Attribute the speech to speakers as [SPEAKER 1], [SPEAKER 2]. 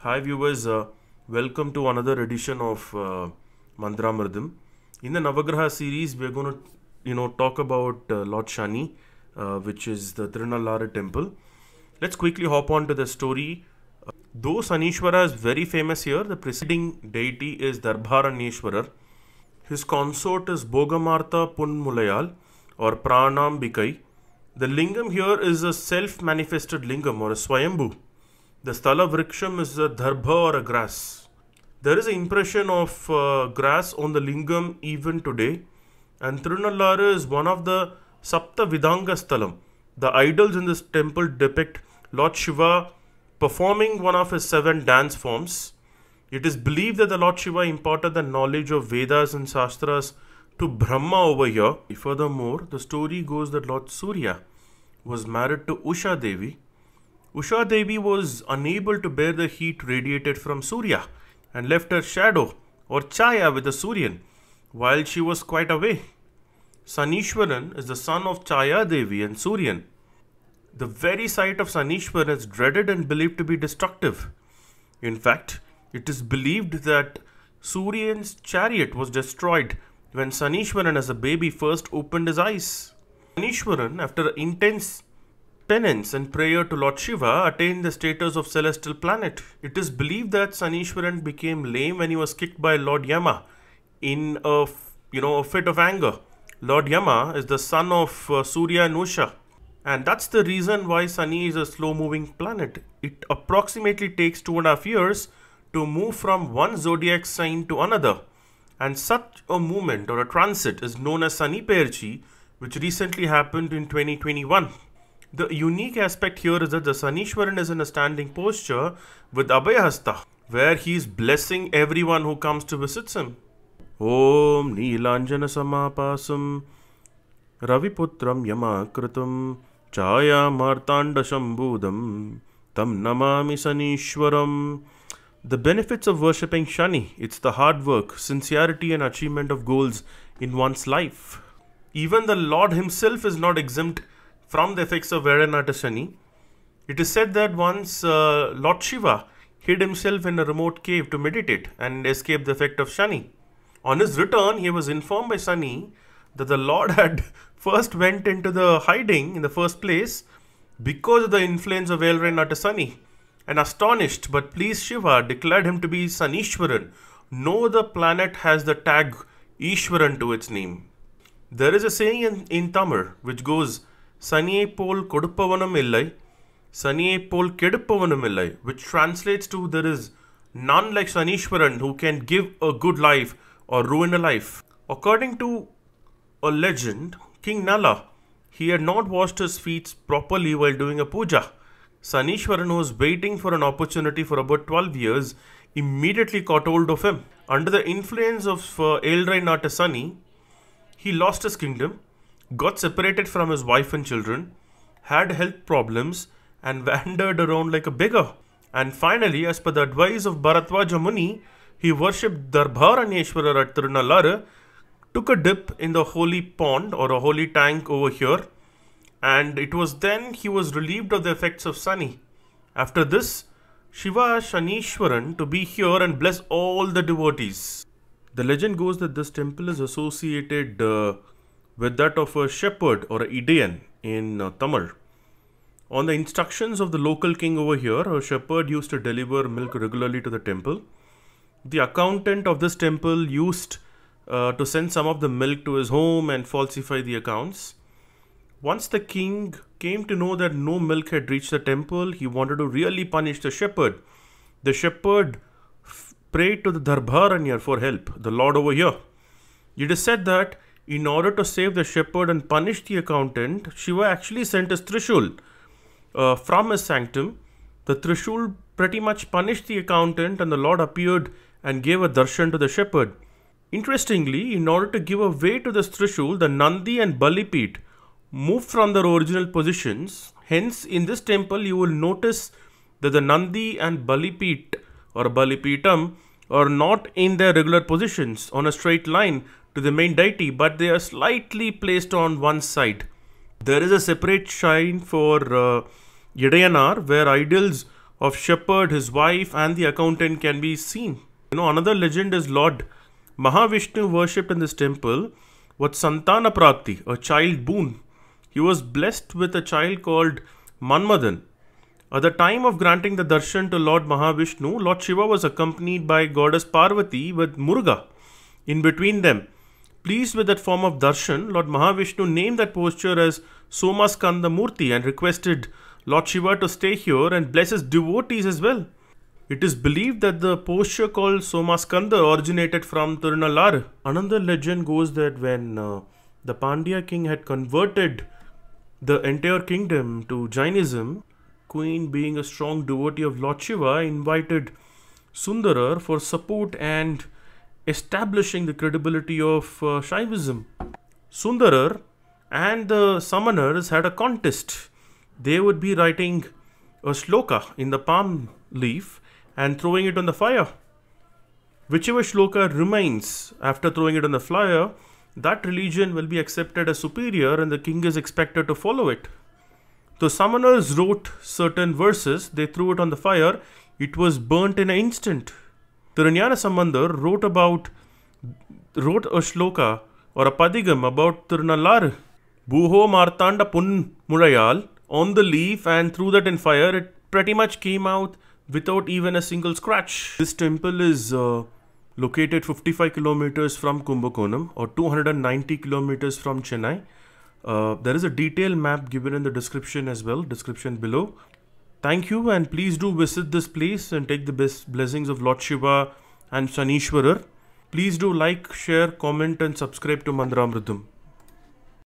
[SPEAKER 1] Hi viewers, welcome to another edition of Mandramardam. In the Navagraha series, we're going to talk about Lord Shani, which is the Tirunallaru temple. Let's quickly hop on to the story. Though Sanishwara is very famous here, the preceding deity is Darbharanyeshwarar. His consort is Bogamartha Punmulayal or Pranambikai. The lingam here is a self-manifested lingam or a Swayambhu. The Sthala Vriksham is a darbha or a grass. There is an impression of grass on the lingam even today. And Tirunallaru is one of the Sapta Vidanga Sthalam. The idols in this temple depict Lord Shiva performing one of his 7 dance forms. It is believed that the Lord Shiva imparted the knowledge of Vedas and Shastras to Brahma over here. Furthermore, the story goes that Lord Surya was married to Usha Devi. Usha Devi was unable to bear the heat radiated from Surya and left her shadow or chaya with the Suryan while she was quite away. Sanishwaran is the son of Chaya Devi and Suryan. The very sight of Sanishwaran is dreaded and believed to be destructive. In fact, it is believed that Suryan's chariot was destroyed when Sanishwaran as a baby first opened his eyes. Sanishwaran, after intense penance and prayer to Lord Shiva, attained the status of celestial planet. It is believed that Sanishwaran became lame when he was kicked by Lord Yama in a fit of anger. Lord Yama is the son of Surya and Usha, and that's the reason why Sunny is a slow-moving planet. It approximately takes 2.5 years to move from one zodiac sign to another, and such a movement or a transit is known as Sunny Perchi, which recently happened in 2021. The unique aspect here is that the Sanishwaran is in a standing posture with Abhayahasta, where he is blessing everyone who comes to visit him. Om Neelanjana Samapasam Raviputram Yamakritam Chaya Martanda Shambhudam Tam Namami Sanishwaram. The benefits of worshipping Shani: it's the hard work, sincerity and achievement of goals in one's life. Even the Lord himself is not exempt from the effects of Vairanata Shani. It is said that once Lord Shiva hid himself in a remote cave to meditate and escape the effect of Shani. On his return, he was informed by Shani that the Lord had first went into the hiding in the first place because of the influence of Vairanata Shani, and astonished but pleased Shiva declared him to be Sanishwaran. No other planet has the tag Ishwaran to its name. There is a saying in Tamil which goes, Saniye pol kodupavanam illai, Saniye pol kedupavanam illai, which translates to there is none like Sanishwaran who can give a good life or ruin a life. According to a legend, King Nala, he had not washed his feet properly while doing a puja. Sanishwaran, who was waiting for an opportunity for about 12 years, immediately caught hold of him. Under the influence of Elrai Sani, he lost his kingdom, got separated from his wife and children, had health problems and wandered around like a beggar. And finally, as per the advice of Bharadwaja Muni, he worshipped Darbharanyeshwarar at Tirunallaru, took a dip in the holy pond or a holy tank over here, and it was then he was relieved of the effects of Shani. After this, Shiva asked Shanishwaran to be here and bless all the devotees. The legend goes that this temple is associated with that of a shepherd or a Idayan in Tamil. On the instructions of the local king over here, a shepherd used to deliver milk regularly to the temple. The accountant of this temple used to send some of the milk to his home and falsify the accounts. Once the king came to know that no milk had reached the temple, he wanted to really punish the shepherd. The shepherd prayed to the Darbharanyar for help, the Lord over here. It is said that in order to save the shepherd and punish the accountant, Shiva actually sent his Trishul from his sanctum. The Trishul pretty much punished the accountant, and the Lord appeared and gave a darshan to the shepherd. Interestingly, in order to give a way to this Trishul, the Nandi and Balipit moved from their original positions. Hence, in this temple, you will notice that the Nandi and Balipit or Balipitam are not in their regular positions on a straight line to the main deity, but they are slightly placed on one side. There is a separate shrine for Yadayanar where idols of shepherd, his wife, and the accountant can be seen. Another legend is Lord Mahavishnu worshipped in this temple was Santana Prapti, a child boon. He was blessed with a child called Manmadan. At the time of granting the darshan to Lord Mahavishnu, Lord Shiva was accompanied by goddess Parvati with Muruga in between them. Pleased with that form of darshan, Lord Mahavishnu named that posture as Somaskanda Murti and requested Lord Shiva to stay here and bless his devotees as well. It is believed that the posture called Somaskanda originated from Tirunallar. Another legend goes that when the Pandya king had converted the entire kingdom to Jainism, Queen, being a strong devotee of Lord Shiva, invited Sundarar for support and establishing the credibility of Shaivism. Sundarar and the summoners had a contest. They would be writing a shloka in the palm leaf and throwing it on the fire. Whichever shloka remains after throwing it on the fire, that religion will be accepted as superior and the king is expected to follow it. The summoners wrote certain verses, they threw it on the fire, it was burnt in an instant. Tirunjana Sambandar wrote a shloka or a padigam about Tirunallar. Buho Martanda Pun Murayal on the leaf and threw that in fire. It pretty much came out without even a single scratch. This temple is located 55 kilometers from Kumbakonam or 290 kilometers from Chennai. There is a detailed map given in the description as well, description below. Thank you, and please do visit this place and take the best blessings of Lord Shiva and Sanishwarar. Please do like, share, comment and subscribe to Mandramritam.